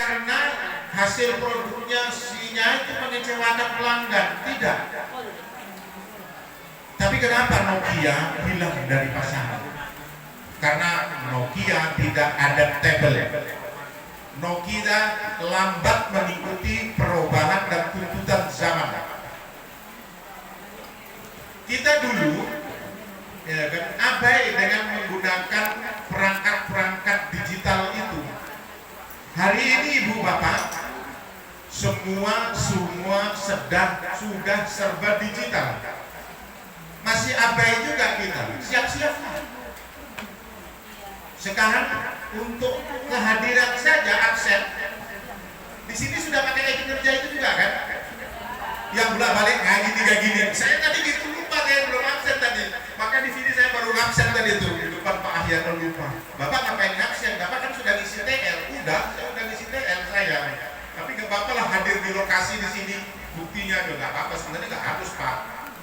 karena hasil produknya sinya itu mengecewakan pelanggan, tidak. Tapi kenapa Nokia hilang dari pasaran? Karena Nokia tidak adaptable. Nokia lambat mengikuti perubahan dan tuntutan zaman. Kita dulu ya kan, abai dengan menggunakan perangkat-perangkat digital itu. Hari ini Ibu Bapak, semua sudah serba digital. Masih abai juga kita. Siap-siap. Sekarang untuk kehadiran saja absen. Di sini sudah pakai kinerja itu juga kan? Yang bolak-balik gini. Saya tadi gitu lupa, saya belum absen tadi. Maka di sini saya baru absen tadi itu di depan Pak Ahyan lupa. Bapak ngapain absen? Bapak kan sudah ngisi TL. Udah, saya udah ngisi TL saya. Tapi nggak apa-apa lah hadir di lokasi di sini. Buktinya juga nggak apa-apa. Sebenarnya nggak harus Pak,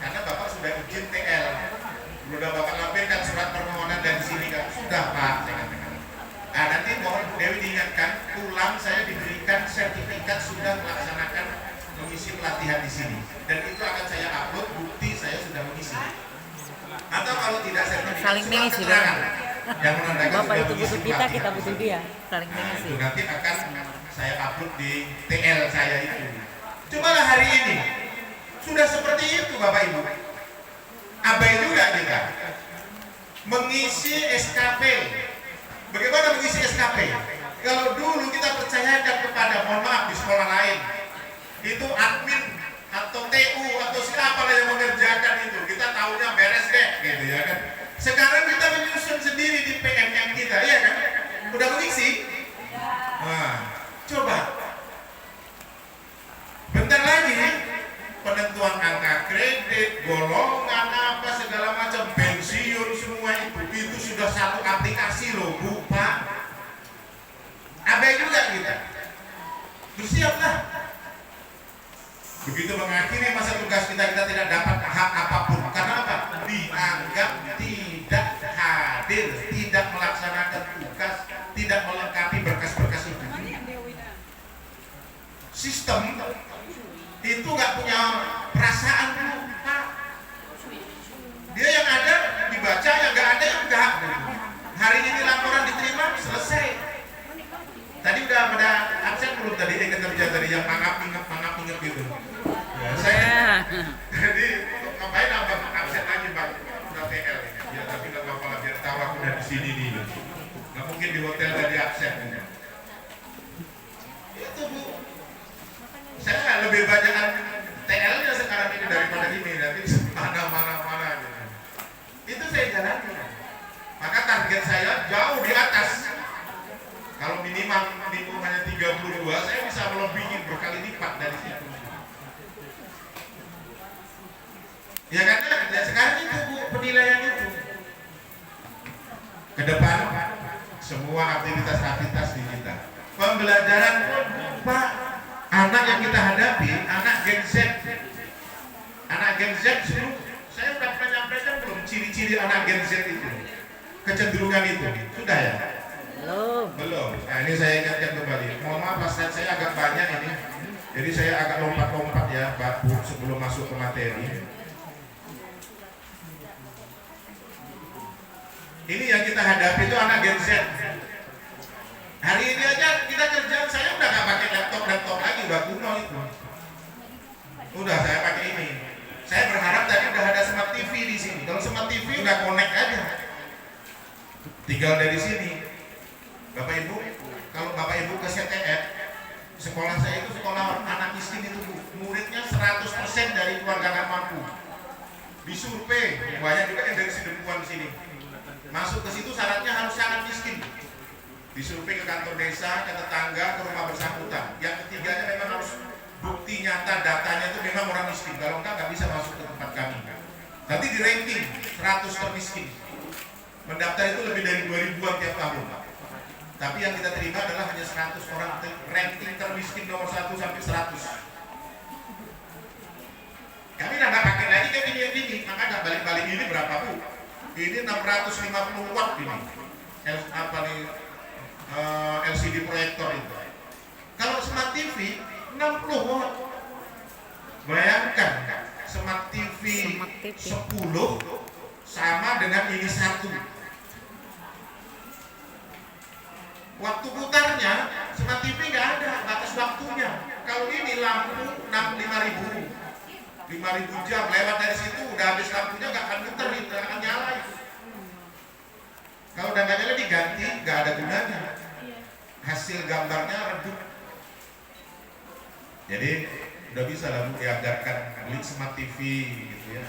karena Bapak sudah izin TL. Sudah Bapak lampirkan surat permohonan dari sini kan? Sudah Pak. Nah nanti mohon Bu Dewi diingatkan, pulang saya diberikan sertifikat sudah melaksanakan mengisi pelatihan di sini, dan itu akan saya upload bukti saya sudah mengisi. Atau kalau tidak sertifikat saling mengisi yang menandakan Bapak sudah itu butuh kita, pelatihan. kita butuh dia, saling Nah, mengisi. itu nanti akan saya upload di TL saya itu. Cobalah hari ini sudah seperti itu Bapak Ibu. Abai juga kita mengisi SKP. Bagaimana mengisi SKP? Kalau dulu kita percayakan kepada, mohon maaf, di sekolah lain itu admin atau TU atau siapa lah yang mengerjakan itu, kita tahunya beres deh gitu ya kan. Sekarang kita menyusun sendiri di PMM kita, iya kan? Udah mengisi? Nah, coba bentar lagi penentuan angka kredit, golongan apa segala macam, pensiun, semua itu sudah satu aplikasi loh Bu Pak. Abai juga kita. Bersiaplah. Begitu mengakhiri masa tugas kita tidak dapat hak apapun. Karena apa? Dianggap tidak hadir, tidak melaksanakan tugas, tidak melengkapi berkas-berkas itu. Sistem itu nggak punya perasaan Pak. Dia yang ada dibaca, yang nggak ada yang enggak. Hari ini laporan diterima, selesai. Tadi udah pada absen belum tadi kerja tadi yang mangap inget gitu. Ya, saya jadi ngapain nambah absen aja Bang, udah TL ini. Ya tapi nggak apa-apa lah, biar tahu aku udah di sini nih. Nggak mungkin di hotel tadi absen. Itu Bu. Saya lebih banyak TL-nya sekarang ini daripada ini, nanti mana gitu. Itu saya jalani. Maka target saya jauh di atas. Kalau minimal hanya 32, saya bisa melebihi berkali lipat dari situ. Ya karena ya sekarang itu Bu, penilaian itu. Ke depan semua aktivitas digital. Pembelajaran pun Pak, anak yang kita hadapi, anak Gen Z. Anak Gen Z dulu, saya udah pernah nyampaikan belum ciri-ciri anak Gen Z itu? Kecenderungan itu, sudah ya? Belum. Nah ini saya ingatkan kembali. Mohon maaf Pak, saya agak banyak ini. Jadi saya agak lompat-lompat ya Pak Bu, sebelum masuk ke materi. Ini yang kita hadapi itu anak Gen Z. Hari ini aja kita kerjaan, saya udah gak pakai laptop lagi, udah kuno itu. Udah saya pakai ini. Saya berharap tadi udah ada smart TV di sini. Kalau smart TV udah connect aja. Tinggal dari sini. Bapak Ibu, kalau Bapak Ibu ke CTF, sekolah saya itu sekolah anak miskin itu Bu. Muridnya 100% dari keluarga nggak mampu. Disurvei, banyak juga yang dari Sidempuan di sini. Masuk ke situ syaratnya harus sangat miskin. Disurvei ke kantor desa, ke tetangga, ke rumah bersangkutan. Yang ketiganya memang harus bukti nyata datanya itu memang orang miskin. Kalau enggak nggak bisa masuk ke tempat kami. Nanti di ranking 100 termiskin. Mendaftar itu lebih dari 2000-an tiap tahun. Tapi yang kita terima adalah hanya 100 orang ranking termiskin nomor 1 sampai 100. Kami nggak pakai lagi kayak gini, maka nggak balik-balik ini berapa Bu? Ini 650 watt ini. LCD proyektor itu. TV 60 watt. Bayangkan Smart TV 10 sama dengan ini 1. Waktu putarnya Smart TV nggak ada batas waktunya. Kalau ini lampu 5.000 jam, lewat dari situ udah habis lampunya nggak akan muter, nggak akan nyala. Kalau udah nggak nyala diganti, nggak ada gunanya. Hasil gambarnya redup. Jadi udah bisa lah diajarkan beli Smart TV gitu ya.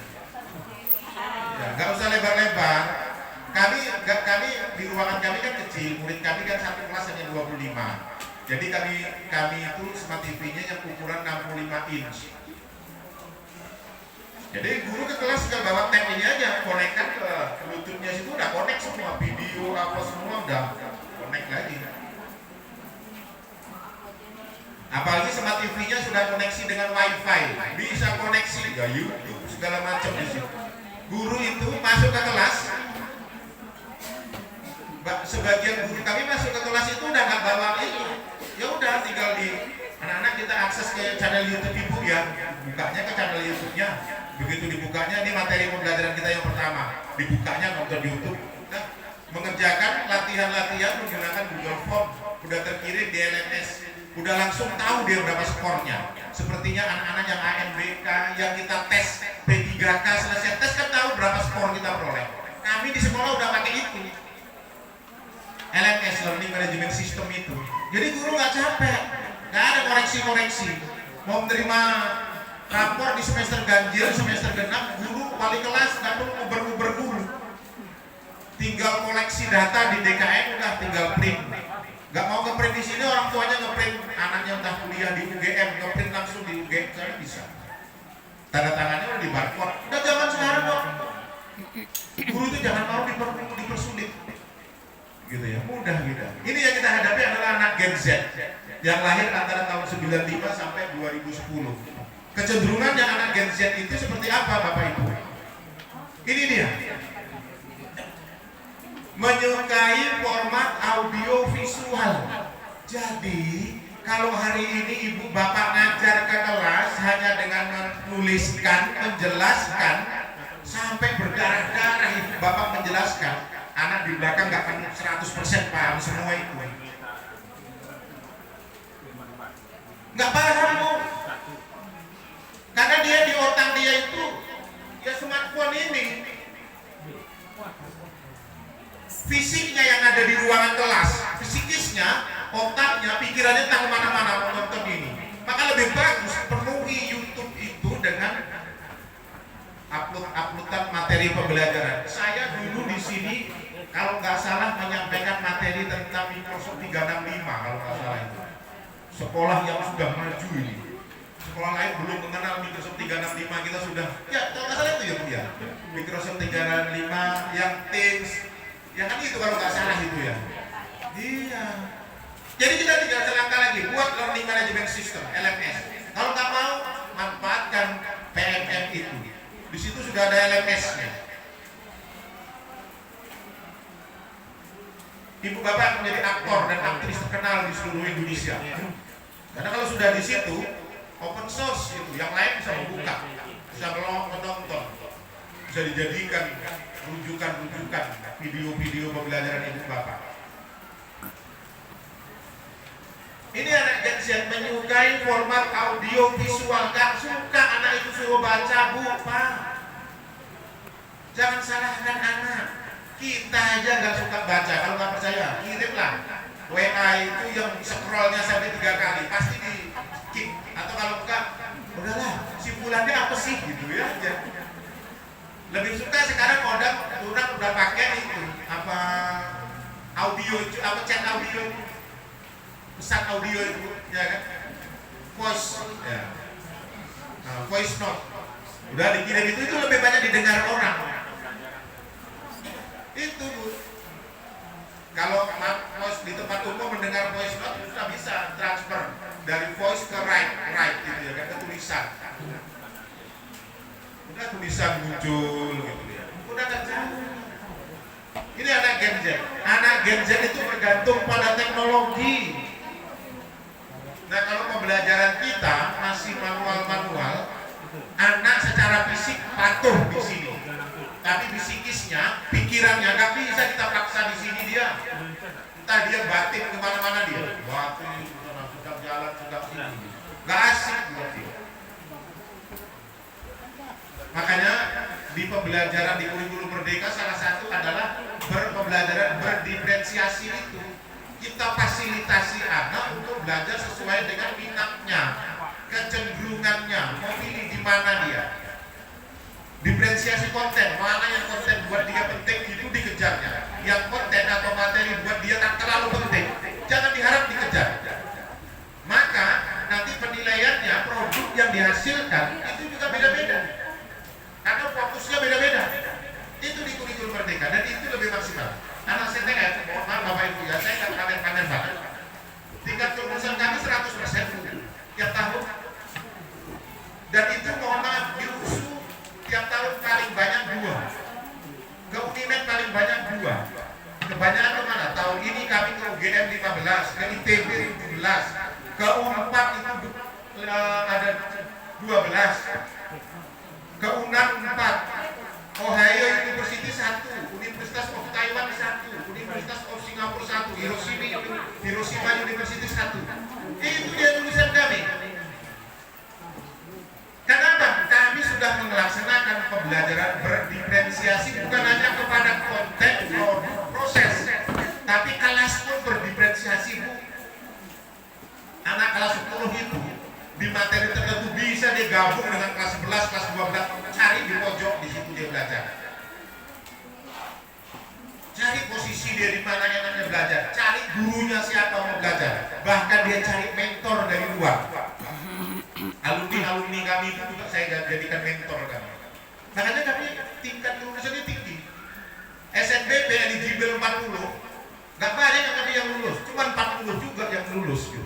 Ya nggak usah lebar-lebar. Kami di ruangan kami kan kecil, murid kami kan satu kelas hanya 25. Jadi kami itu Smart TV-nya yang ukuran 65 inch. Jadi guru ke kelas tinggal bawa tab ini aja, konekkan ke Bluetooth-nya situ udah konek semua, video apa semua udah konek lagi. Apalagi Smart TV-nya sudah koneksi dengan WiFi, bisa koneksi ya YouTube segala macam di situ. Guru itu masuk ke kelas, sebagian guru kami masuk ke kelas itu udah nggak bawa itu, ya udah tinggal di anak-anak kita akses ke channel YouTube ibu ya, bukanya ke channel YouTube-nya. Begitu dibukanya, ini materi pembelajaran kita yang pertama, dibukanya nonton di YouTube. Nah, mengerjakan latihan-latihan menggunakan Google Form, udah terkirim di LMS, udah langsung tahu dia berapa skornya. Sepertinya anak-anak yang ANBK yang kita tes P3K selesai tes kan tahu berapa skor kita peroleh. Kami di sekolah udah pakai itu, LMS, Learning Management System itu. Jadi guru nggak capek, nggak ada koreksi-koreksi. Mau menerima rapor di semester ganjil, semester genap, guru wali kelas nggak perlu nguber-nguber guru. Tinggal koleksi data di DKN udah tinggal print. Nggak mau ngeprint di sini, orang tuanya ngeprint anaknya entah kuliah di UGM, ngeprint langsung di UGM, saya bisa. Tanda tangannya udah di barcode. Udah zaman sekarang kok. Guru itu jangan mau dipersulit. Gitu ya, mudah gitu. Ini yang kita hadapi adalah anak Gen Z yang lahir antara tahun 95 sampai 2010. Kecenderungannya anak Gen Z itu seperti apa Bapak Ibu? Ini dia, menyukai format audio visual. Jadi kalau hari ini ibu bapak ngajar ke kelas hanya dengan menuliskan, menjelaskan sampai berdarah-darah, ibu bapak menjelaskan, anak di belakang nggak akan 100% paham semua itu. Nggak paham kok. Karena dia di otak dia itu ya smartphone ini. Fisiknya yang ada di ruangan kelas, psikisnya, otaknya, pikirannya tak kemana-mana menonton ini. Maka lebih bagus penuhi YouTube itu dengan uploadan materi pembelajaran. Saya dulu di sini kalau nggak salah menyampaikan materi tentang Microsoft 365 kalau nggak salah itu. Sekolah yang sudah maju ini. Sekolah lain belum mengenal Microsoft 365, kita sudah, ya kalau nggak salah itu ya Bu ya. Microsoft 365 yang Teams, ya kan itu kalau nggak salah itu ya. Iya. Jadi kita tinggal selangkah lagi buat Learning Management System (LMS). Kalau nggak mau, manfaatkan PMM itu. Di situ sudah ada LMS-nya. Ibu bapak menjadi aktor dan aktris terkenal di seluruh Indonesia. Karena kalau sudah di situ, open source itu, yang lain bisa membuka, bisa menonton, bisa dijadikan rujukan-rujukan video-video pembelajaran ibu bapak. Ini anak Gen Z menyukai format audio visual, gak suka anak itu suruh baca Bu, Pak. Jangan salahkan anak. Kita aja gak suka baca, kalau nggak percaya kirimlah WA itu yang scrollnya sampai 3 kali, pasti di skip. Atau kalau enggak, udahlah, simpulannya apa sih gitu ya aja. Lebih suka sekarang orang udah pakai itu apa audio itu, apa chat audio itu, pesan audio itu ya kan, voice ya, voice note udah dikirim itu lebih banyak didengar orang itu Bu. Kalau voice di tempat umum mendengar voice note sudah bisa transfer dari voice ke write gitu ya kan, ke tulisan. Udah tulisan muncul gitu ya. Udah kan jauh. Ini anak Gen Z. Anak Gen Z itu bergantung pada teknologi. Nah kalau pembelajaran kita masih manual-manual, anak secara fisik patuh di sini, tapi psikisnya, pikirannya nggak bisa kita paksa di sini dia. Entah dia batin kemana-mana dia, batin sudah jalan sudah sini, nggak asik buat dia. Makanya di pembelajaran di kurikulum Merdeka salah satu adalah pembelajaran berdiferensiasi itu. Kita fasilitasi anak untuk belajar sesuai dengan minatnya, kecenderungannya, mau pilih di mana dia. Diferensiasi konten, mana yang konten buat dia penting itu dikejarnya. Yang konten atau materi buat dia tak terlalu penting, jangan diharap dikejar. Maka nanti penilaiannya, produk yang dihasilkan itu juga beda-beda. Karena fokusnya beda-beda. Itu di kurikulum Merdeka dan itu lebih maksimal. Anak CTF, mohon maaf Bapak Ibu ya, saya nggak pamer-pamer banget. Tingkat kelulusan kami 100% tiap tahun. Dan itu mohon maaf diusul tiap tahun paling banyak 2. Ke Unimed paling banyak 2. Kebanyakan kemana? Tahun ini kami ke UGM 15, ke ITB 17, ke U4 itu ada 12, ke UNAM 4, Ohio University 1, Universitas of Taiwan 1, Universitas of Singapura 1, Hiroshima University 1. Itu dia tulisan kami. Kenapa? Kami sudah melaksanakan pembelajaran berdiferensiasi bukan hanya kepada konten proses, tapi kelas pun berdiferensiasi, Bu. Anak kelas 10 itu di materi tertentu bisa dia gabung dengan kelas 11, kelas 12, cari di pojok, di situ dia belajar. Cari posisi dia di mana enaknya belajar, cari gurunya siapa mau belajar, bahkan dia cari mentor dari luar. Alumni kami itu juga saya jadikan mentor kami. Makanya kami tingkat lulusannya tinggi. SNBP eligible 40, nggak banyak kami yang lulus, cuma 40 juga yang lulus gitu.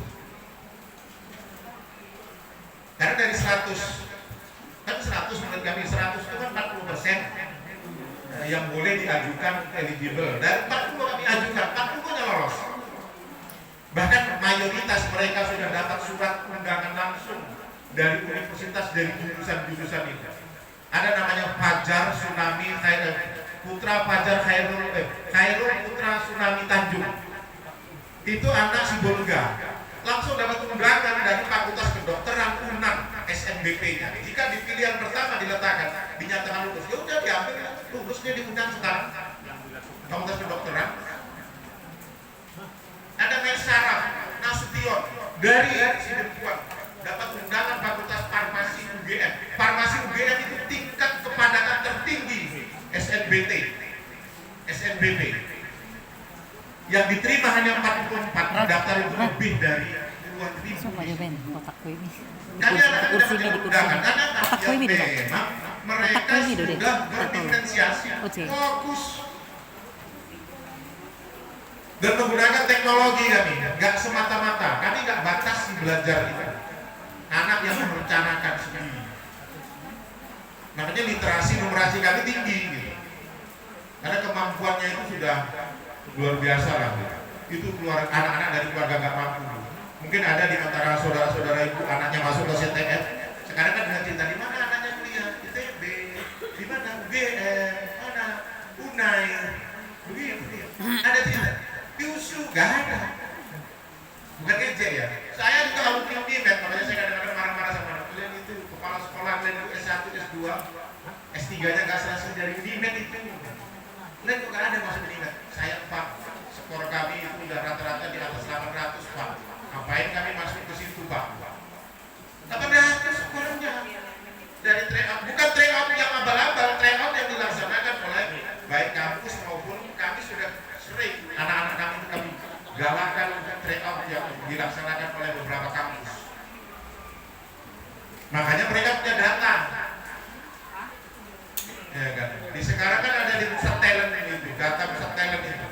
Karena dari 100, kan 100 menurut kami 100 itu kan 40% yang boleh diajukan eligible. Dari 40 kami ajukan, 40-nya lolos. Bahkan mayoritas mereka sudah dapat surat undangan langsung dari universitas, dari jurusan-jurusan itu. Ada namanya Fajar Tsunami Putra Fajar Khairul Putra Tsunami Tanjung. Itu anak Sibolga. Langsung dapat undangan dari Fakultas Kedokteran UNAM SNBP-nya. Jika di pilihan pertama diletakkan, dinyatakan lulus, ya udah diambil, lulusnya diundang sekarang. Fakultas Kedokteran. Ada Mersaraf Nasution dari Sidempuan, dapat undangan Fakultas Farmasi UGM. Farmasi UGM itu tingkat kepadatan tertinggi SNBP. Yang diterima hanya 44, daftar itu lebih dari puluhan ribu. Kami anak-anak dapat undangan karena yang memang mereka sudah berdiferensiasi, fokus dan menggunakan teknologi kami. Nggak semata-mata, kami nggak batasi belajar itu. Anak yang merencanakan sendiri. Makanya literasi numerasi kami tinggi gitu. Karena kemampuannya itu sudah luar biasa lah. Itu keluar anak-anak dari keluarga nggak mampu. Mungkin ada di antara saudara-saudara ibu anaknya masuk ke CTF. Sekarang kan dengan cerita di mana anaknya kuliah, ITB, di mana UGM, mana UNAI, begitu dia. Ada cerita di USU nggak ada. Bukan ejek ya. Saya juga alumni UNIMED, makanya saya kadang-kadang marah-marah sama anak kalian itu kepala sekolah kalian itu S1, S2, S3-nya nggak selesai dari UNIMED itu. Kalian kok nggak ada masuk UNIMED? Saya Pak, skor kami itu udah rata-rata di atas 800 Pak. Ngapain kami masuk ke situ Pak? 800 skornya dari tryout, bukan tryout yang abal-abal, tryout yang dilaksanakan oleh baik kampus maupun kami sudah sering anak-anak kami itu kami galakkan tryout yang dilaksanakan oleh beberapa kampus. Makanya mereka punya data. Ya kan? Di sekarang kan ada di pusat talent itu, data pusat talent itu.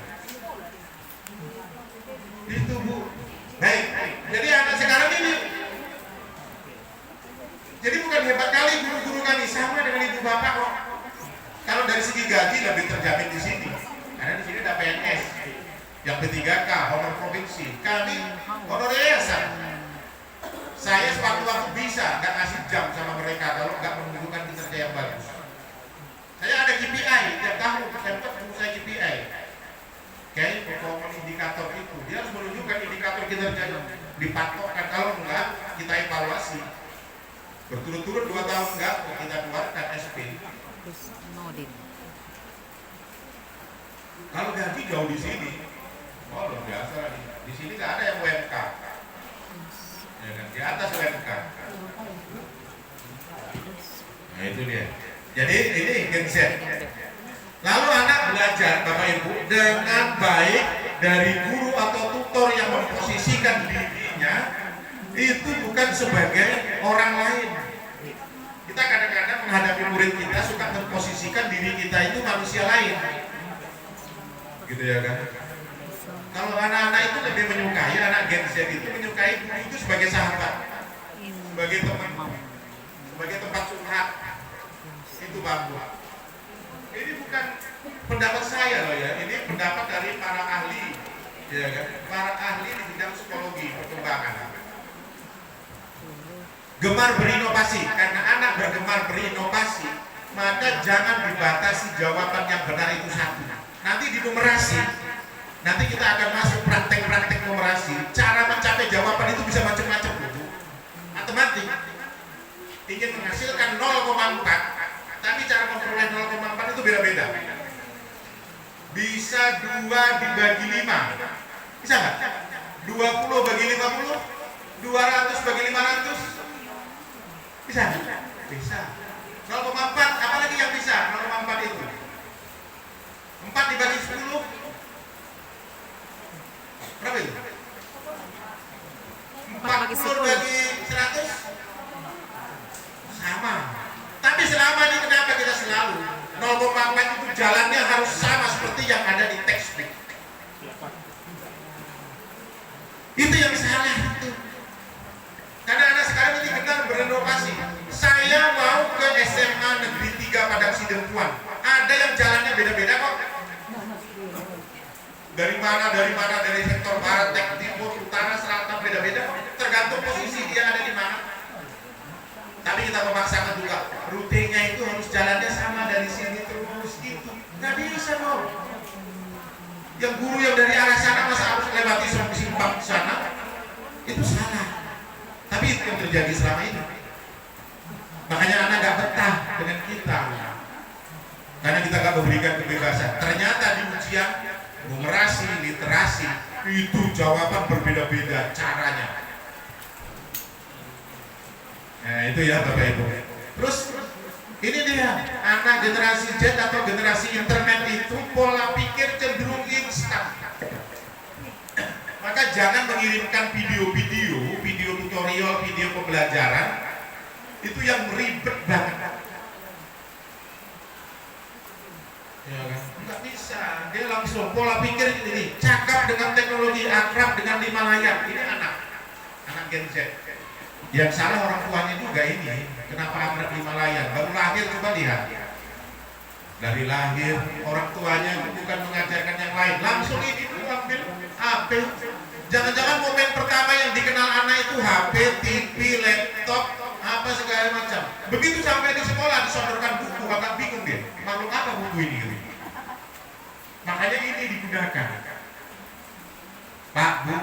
Itu Bu. Baik. Jadi anak sekarang ini, jadi bukan hebat kali guru-guru kami, sama dengan ibu bapak kok. Kalau dari segi gaji lebih terjamin di sini, karena di sini ada PNS, yang P3K, honor provinsi, kami honor yayasan. Saya sewaktu-waktu bisa nggak kasih jam sama mereka kalau nggak menunjukkan kinerja yang bagus. Saya ada KPI tiap tahun, Pemkot menurut saya KPI, kayak performance indikator itu dia harus menunjukkan indikator kinerja dipatokkan. Kalau enggak kita evaluasi berturut-turut 2 tahun enggak kita keluarkan SP. Kalau gaji jauh di sini, oh luar biasa lagi. Di sini nggak ada yang UMK, ya kan? Di atas UMK. Nah itu dia. Jadi ini genset. Lalu anak belajar Bapak Ibu dengan baik dari guru atau tutor yang memposisikan dirinya itu bukan sebagai orang lain. Kita kadang-kadang menghadapi murid kita suka memposisikan diri kita itu manusia lain, gitu ya kan? Kalau anak-anak itu lebih menyukai, anak Gen Z itu menyukai guru itu sebagai sahabat, sebagai teman, sebagai tempat curhat. Itu bagus. Ini bukan pendapat saya loh ya, ini pendapat dari para ahli, ya kan? Para ahli di bidang psikologi perkembangan. Gemar berinovasi, karena anak bergemar berinovasi, maka jangan dibatasi jawaban yang benar itu satu. Nanti di numerasi, nanti kita akan masuk praktek-praktek numerasi. Cara mencapai jawaban itu bisa macam-macam, Bu. Matematik ingin menghasilkan 0,4, tapi cara memperoleh 0,4 itu beda-beda. Bisa 2 dibagi 5, bisa nggak? 20 bagi 50, 200 bagi 500, bisa? Bisa. 0,4, apalagi yang bisa 0,4 itu? 4 dibagi 10, berapa itu? 40 bagi 100, sama. Tapi selama ini kenapa kita selalu 0,4 itu jalannya harus sama seperti yang ada di textbook? Itu yang salah itu. Karena anak sekarang ini benar berinovasi. Saya mau ke SMA Negeri 3 Padang Sidempuan. Ada yang jalannya beda-beda kok. Dari mana, dari sektor barat, timur, utara, selatan, beda-beda. Tergantung posisi dia ada di mana. Tapi kita memaksakan juga rutenya itu harus jalannya sama dari sini terus gitu. Nggak bisa dong. Yang guru yang dari arah sana masa harus lewati simpang sana, itu salah. Tapi itu yang terjadi selama ini. Makanya anak nggak betah dengan kita, karena kita nggak memberikan kebebasan. Ternyata di ujian numerasi, literasi itu jawaban berbeda-beda caranya. Nah itu ya Bapak Ibu. Terus ini dia anak generasi Z atau generasi internet itu pola pikir cenderung instan. Maka jangan mengirimkan video tutorial, video pembelajaran itu yang ribet banget. Ya kan? Nggak bisa. Dia langsung pola pikir ini, cakap dengan teknologi, akrab dengan 5 layar. Ini anak Gen Z. Yang salah orang tuanya juga ini. Kenapa akrab 5 layar? Baru lahir coba lihat. Dari lahir orang tuanya bukan mengajarkan yang lain, langsung ini ambil HP. Jangan-jangan momen pertama yang dikenal anak itu HP, TV, laptop, apa segala macam. Begitu sampai di sekolah disodorkan buku, agak bingung dia. Makhluk apa buku ini? Makanya ini digunakan. Pak, Bu,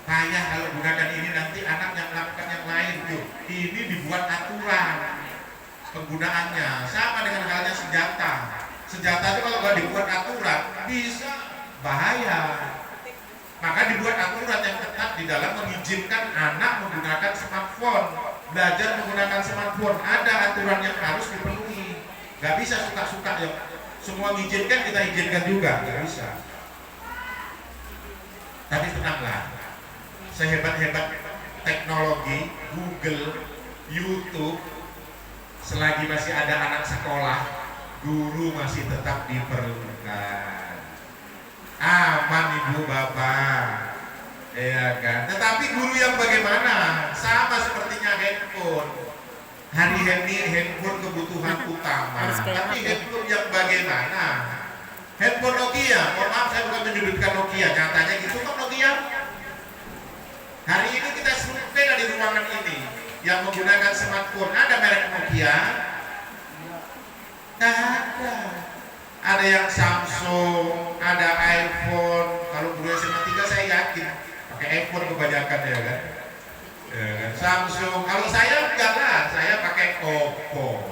payah kalau gunakan ini, nanti anak yang melakukan yang lain tuh. Ini dibuat aturan penggunaannya, sama dengan halnya senjata. Senjata itu kalau nggak dibuat aturan bisa bahaya. Maka dibuat aturan yang ketat di dalam mengizinkan anak menggunakan smartphone, belajar menggunakan smartphone. Ada aturan yang harus dipenuhi. Nggak bisa suka-suka ya. Semua mengizinkan kita izinkan juga, nggak bisa. Tapi tenanglah, sehebat-hebat teknologi, Google, YouTube, selagi masih ada anak sekolah, guru masih tetap diperlukan. Aman Ibu Bapak, ya kan? Tetapi guru yang bagaimana? Sama sepertinya handphone. Hari ini handphone kebutuhan utama. Tapi handphone yang bagaimana? Handphone Nokia, mohon maaf saya bukan menyudutkan Nokia, nyatanya gitu kok Nokia. Hari ini kita survei di ruangan ini, yang menggunakan smartphone. Ada merek Nokia? Nggak ada. Ada yang Samsung, ada iPhone. Kalau guru SMA 3 saya yakin pakai iPhone kebanyakan ya kan. Ya kan? Samsung. Kalau saya enggak lah, saya pakai Oppo,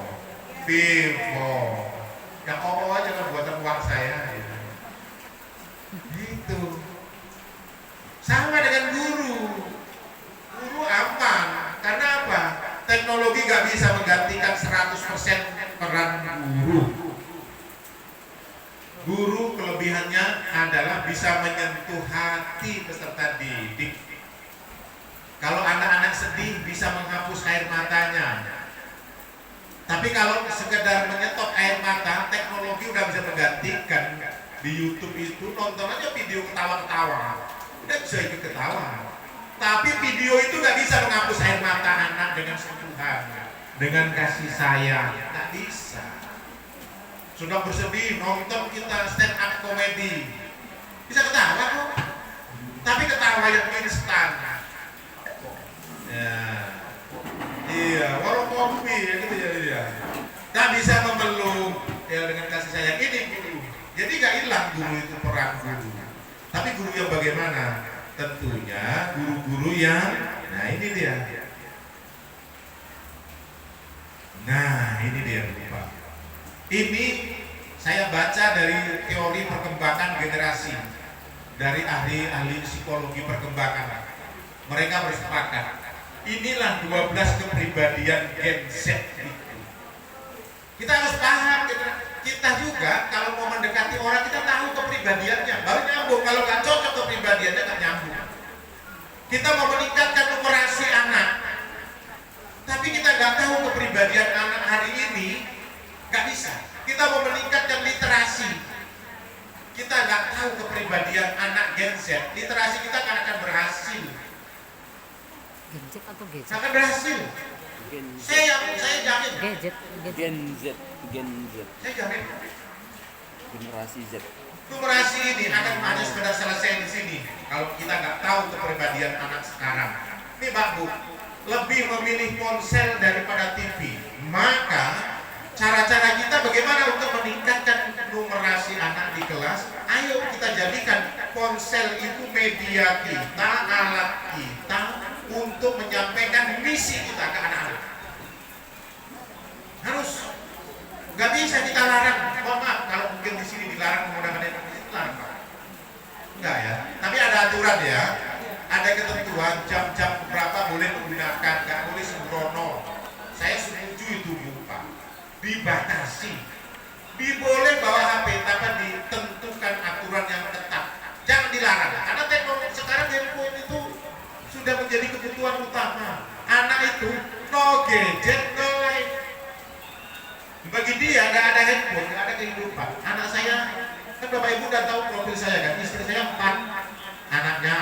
Vivo. Yang Oppo aja kan buatan uang saya. Ya. Itu. Sama dengan guru. Guru aman. Karena apa? Teknologi nggak bisa menggantikan 100% peran guru. Guru kelebihannya adalah bisa menyentuh hati peserta didik. Kalau anak-anak sedih bisa menghapus air matanya. Tapi kalau sekedar menyetop air mata, teknologi udah bisa menggantikan. Di YouTube itu nonton aja video ketawa-ketawa, udah bisa ikut ketawa. Tapi video itu nggak bisa menghapus air mata anak dengan sentuhan, dengan kasih sayang, nggak bisa. Sudah bersedih nonton kita stand up komedi, bisa ketawa kok. Tapi ketawa yang instan. Ya, iya, warung kopi ya gitu ya dia. Nggak bisa memeluk ya dengan kasih sayang ini guru. Jadi nggak hilang guru itu peran guru. Tapi guru yang bagaimana? Tentunya guru-guru yang, nah ini dia. Nah ini dia Pak. Ini saya baca dari teori perkembangan generasi dari ahli-ahli psikologi perkembangan. Mereka bersepakat. Inilah 12 kepribadian Gen Z itu. Kita harus paham, kita juga kalau mau mendekati orang kita tahu kepribadiannya, baru nyambung. Kalau nggak cocok kepribadiannya nggak nyambung. Kita mau meningkatkan numerasi anak, tapi kita nggak tahu kepribadian anak hari ini, nggak bisa. Kita mau meningkatkan literasi, kita nggak tahu kepribadian anak Gen Z, literasi kita nggak akan berhasil. Gen Z atau Gen Z? Akan berhasil. Saya jamin. Gen Z. Saya jamin. Generasi Z. Numerasi ini akan hanya sekedar selesai di sini kalau kita nggak tahu kepribadian anak sekarang. Ini Pak Bu, lebih memilih ponsel daripada TV. Maka cara-cara kita bagaimana untuk meningkatkan numerasi anak di kelas? Ayo kita jadikan ponsel itu media kita, alat kita untuk menyampaikan misi kita ke anak-anak. Harus, nggak bisa kita larang. Mohon maaf kalau mungkin di sini dilarang menggunakan itu, larang Pak. Enggak ya. Tapi ada aturan ya. Ada ketentuan jam-jam berapa boleh menggunakan, nggak boleh sembrono. Saya setuju itu Pak. Dibatasi. Diboleh bawa HP, tapi ditentukan aturan yang ketat. Jangan dilarang. Karena teknologi sekarang handphone itu sudah menjadi kebutuhan utama. Anak itu no gadget, no life. Bagi dia nggak ada handphone, nggak ada kehidupan. Anak saya kan Bapak Ibu udah tahu profil saya kan, istri saya 4 anaknya.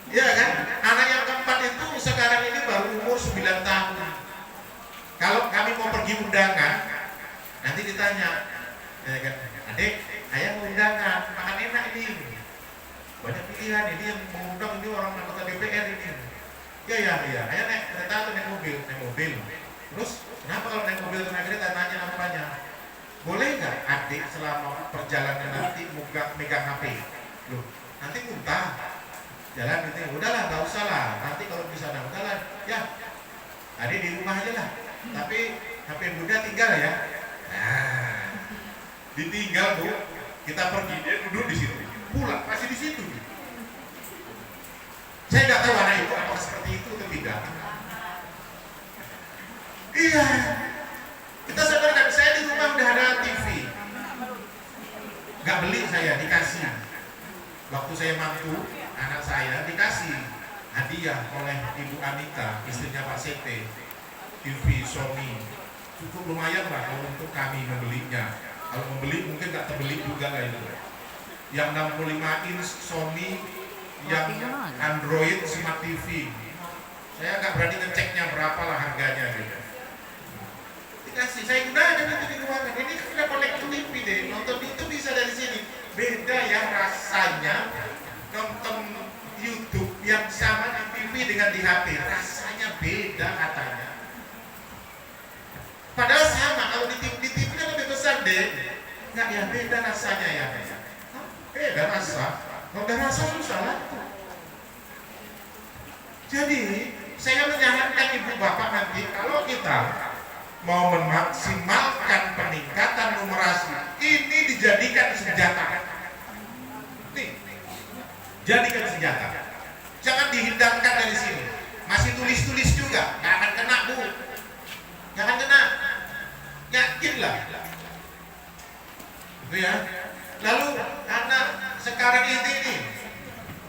Iya kan? Anak yang keempat itu sekarang ini baru umur 9 tahun. Kalau kami mau pergi undangan, nanti ditanya, ya kan, adik, ayah mau undangan, makan enak ini. Banyak pilihan, ini yang mengundang ini orang anggota DPR ini. Iya, ayah naik kereta atau naik mobil. Terus, kenapa kalau naik mobil atau naik kereta, tanya apanya? Boleh nggak adik selama perjalanan nanti megang HP? Loh, nanti muntah. Jalan gitu, udahlah, nggak usah lah. Nanti kalau di sana, udahlah, ya. Adik di rumah aja lah. Tapi HP bunda tinggal ya. Nah, ditinggal Bu. Kita pergi, dia duduk di situ. Pulang masih di situ. Saya nggak tahu anak itu apakah seperti itu atau tidak. Iya, kita sadarkan. Saya di rumah udah ada TV. Nggak beli saya, dikasih. Waktu saya mantu, anak saya dikasih hadiah oleh Ibu Anita, istrinya Pak Sete. TV Sony cukup lumayan lah kalau untuk kami membelinya. Kalau membeli mungkin nggak terbeli juga lah itu. Yang 65 inch Sony, yang Android Smart TV. Saya nggak berani ngeceknya berapa lah harganya gitu. Dikasih, saya gunakan itu di ruangan. Ini kan udah kolektif TV deh, nonton itu bisa dari sini. Beda ya rasanya nonton YouTube yang sama di TV TV dengan di HP rasanya beda katanya. Padahal sama, kalau di TV kan lebih besar deh. Nggak ya, beda rasanya ya. Beda rasa. Kalau udah rasa susah lah. Jadi saya menyarankan ibu bapak nanti kalau kita mau memaksimalkan peningkatan numerasi, ini dijadikan senjata. Nih, jadikan senjata. Jangan dihindarkan dari sini. Masih tulis-tulis juga, nggak akan kena bu. Nggak akan kena. Yakinlah. Itu ya. Lalu anak sekarang ini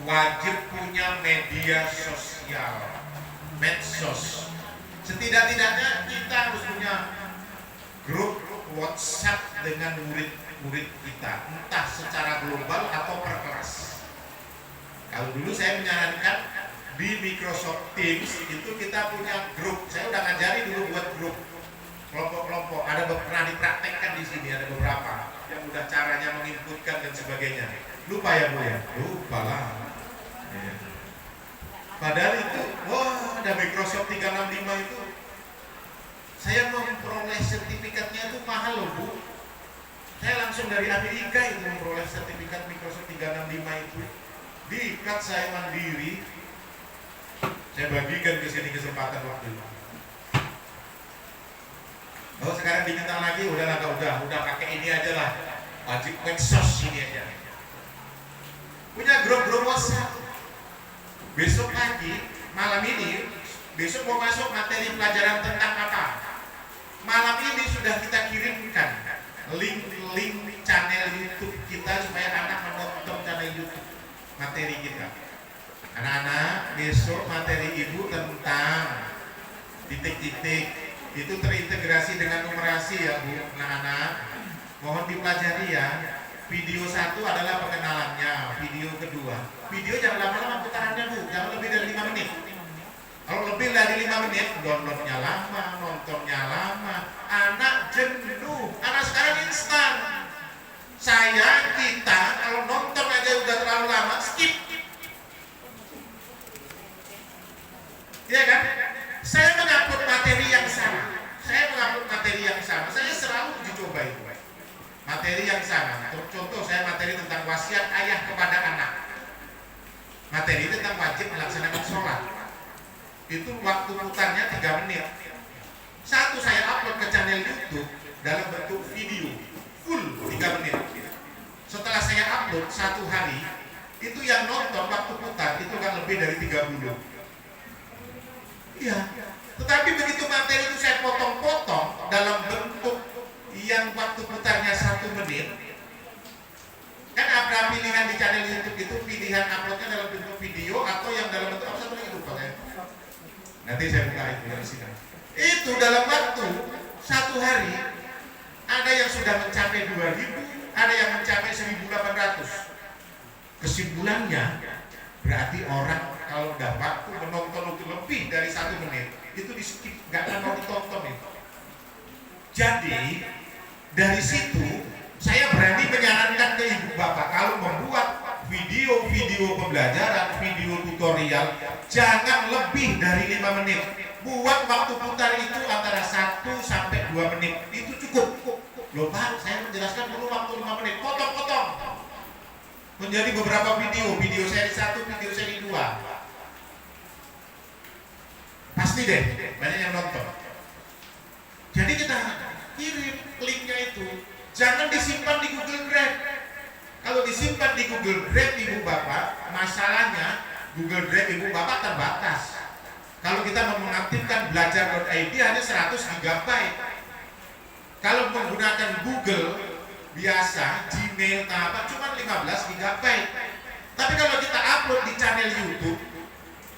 wajib punya media sosial, medsos. Setidak-tidaknya kita harus punya grup WhatsApp dengan murid-murid kita, entah secara global atau per kelas. Kalau dulu saya menyarankan di Microsoft Teams itu kita punya grup. Saya udah ngajari dulu buat grup kelompok-kelompok. Ada pernah dipraktekkan di sini, ada beberapa yang udah caranya menginputkan dan sebagainya. Lupa ya bu ya? Lupa lah. Ya. Padahal itu, wah, ada Microsoft 365 itu. Saya mau memperoleh sertifikatnya itu mahal loh bu. Saya langsung dari Amerika itu memperoleh sertifikat Microsoft 365 itu. Diikat saya mandiri. Saya bagikan ke sini kesempatan waktu itu. Oh sekarang diminta lagi, udah pakai ini aja lah. Wajib medsos ini aja. Punya grup-grup WhatsApp. Besok pagi, malam ini, besok mau masuk materi pelajaran tentang apa? Malam ini sudah kita kirimkan link channel YouTube kita supaya anak menonton channel YouTube materi kita. Anak-anak, besok materi ibu tentang titik-titik itu terintegrasi dengan numerasi ya bu. Anak-anak, mohon dipelajari ya. Video 1 adalah pengenalannya, video kedua. Video jangan lama-lama putarannya bu, jangan lebih dari 5 menit. Kalau lebih dari 5 menit, downloadnya lama, nontonnya lama, anak jenuh. Anak sekarang instan. Kita kalau nonton aja udah terlalu lama, skip. Iya kan? Saya mengupload materi yang sama. Saya selalu uji coba itu. Materi yang sama. Contoh saya materi tentang wasiat ayah kepada anak. Materi tentang wajib melaksanakan sholat. Itu waktu putarnya 3 menit. Satu saya upload ke channel YouTube dalam bentuk video full 3 menit. Setelah saya upload 1 hari, itu yang nonton waktu putar itu kan lebih dari 30. Iya. Tetapi begitu materi itu saya potong-potong dalam bentuk yang waktu putarnya 1 menit, kan ada pilihan di channel YouTube itu, pilihan uploadnya dalam bentuk video atau yang dalam bentuk apa, satu lagi lupa saya. Nanti saya buka itu dari sini. Itu dalam waktu 1 hari ada yang sudah mencapai 2.000, ada yang mencapai 1.800. Kesimpulannya berarti orang kalau udah waktu menonton lebih dari 1 menit itu di skip, nggak akan mau ditonton itu. Jadi dari situ saya berani menyarankan ke ibu bapak kalau membuat video-video pembelajaran, video tutorial jangan lebih dari 5 menit. Buat waktu putar itu antara 1 sampai 2 menit itu cukup. Loh Pak, saya menjelaskan dulu waktu 5 menit, potong-potong menjadi beberapa video seri 1, video seri 2. Pasti deh banyak yang nonton. Jadi kita kirim linknya itu, jangan disimpan di Google Drive. Kalau disimpan di Google Drive ibu bapak, masalahnya Google Drive ibu bapak terbatas. Kalau kita mau mengaktifkan belajar.id hanya 100 GB. Kalau menggunakan Google biasa, Gmail, cuma 15 GB. Tapi kalau kita upload di channel YouTube,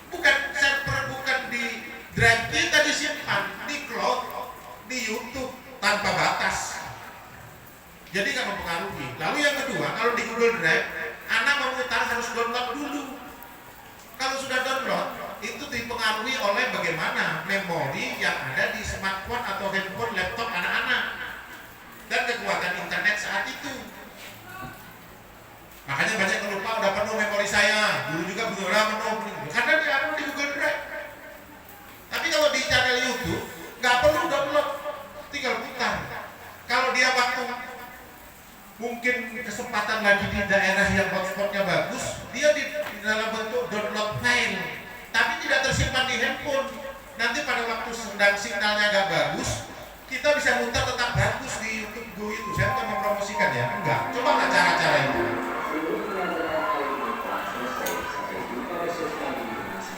bukan server, bukan di drive, kita disimpan di cloud, di YouTube tanpa batas. Jadi nggak mempengaruhi. Lalu yang kedua, kalau di Google Drive, anak memutar harus download dulu. Kalau sudah download, itu dipengaruhi oleh bagaimana memori yang ada di smartphone atau handphone, laptop anak-anak dan kekuatan internet saat itu. Makanya banyak yang lupa udah penuh memori saya. Dulu juga penuh karena dia upload di Google Drive. dia waktu mungkin kesempatan lagi di daerah yang hotspotnya bagus, dia di dalam bentuk download file, tapi tidak tersimpan di handphone. Nanti pada waktu sedang sinyalnya agak bagus, kita bisa muter tetap bagus di YouTube Go itu. Saya bukan mempromosikan ya, enggak.